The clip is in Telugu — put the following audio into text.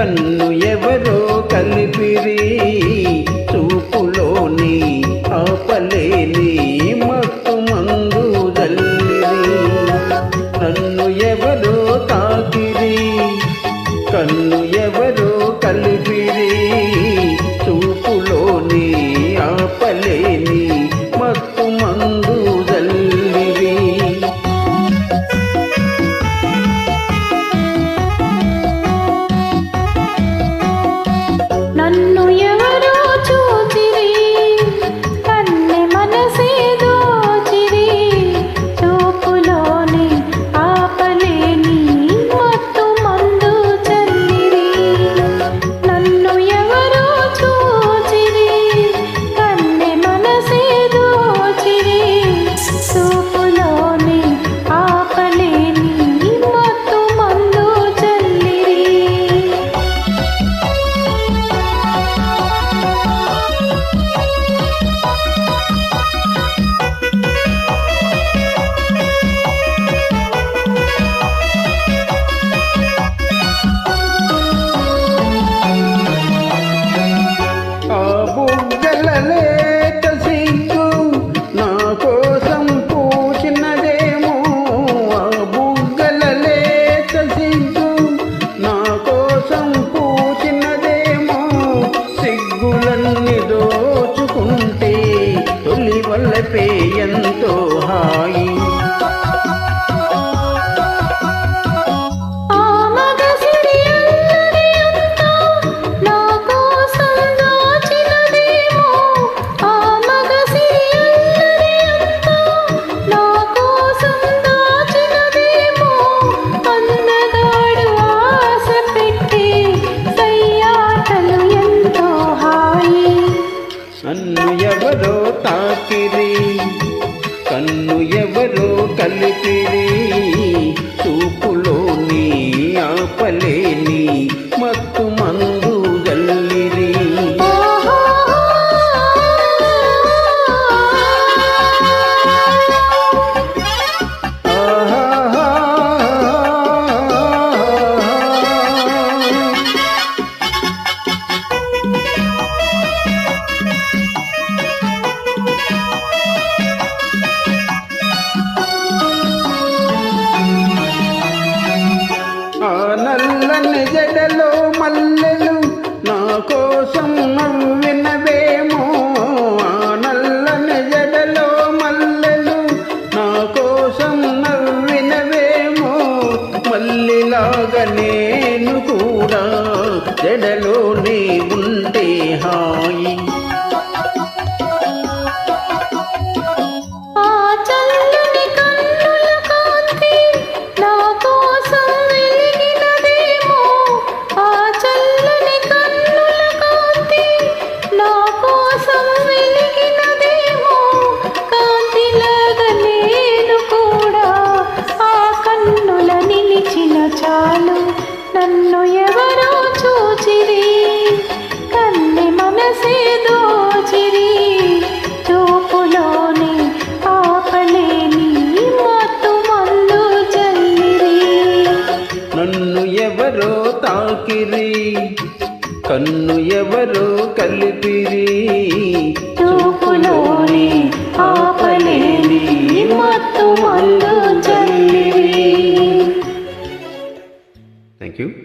కన్ను ఎవరో కలిపిరి చూపులోని ఆపలేని మత్తు మందు జల్లిరి. నన్ను ఎవరో తాకిరి కన్ను ఎవరో కలిపిరి చూపులోని ఆపలేని మత్తు మందు జల్లిరి. నన్ను ఎవరో చూచిరి కన్నె మనసే దోచిరి చూపులోని ఆపలేని మత్తు మందు చల్లిరి. నన్ను ఎవరో చూచిరి కన్నె మనసే దోచిరి చూపులోని ఆపలేని మత్తు మందు చల్లిరి. ఆ బుగ్గల లేత సిగ్గు నా కోసం పూచినదేమో. ఆ బుగ్గల లేత సిగ్గు నా కోసం పూచినదేమో. సిగ్గులన్నీ దోచుకుంటే తొలి వల్లపే ఎంతో హాయి. నన్ను ఎవరో తాకిరి కన్ను ఎవరో కలిపిరి చూపులోని ఆపలేని మత్తు మందు జల్లిరి. ఆ నల్లని జడలో మల్లెలు నా కోసం నవ్వినవేమో. ఆ నల్లని జడలో మల్లెలు నా కోసం నవ్వినవేమో. మల్లిలాగా నేను కూడా జడలోనే ఉంటే హాయి. చాలు నన్ను ఎవరో చూచిరి కన్నె మనసే దోచిరి చూపులోని ఆపలేని మత్తు మందు జల్లిరి. నన్ను ఎవరో తాకిరి కన్ను ఎవరో కలిపిరి చూపులోని ఆపలేని మత్తు మందు జల్లిరి. Thank you.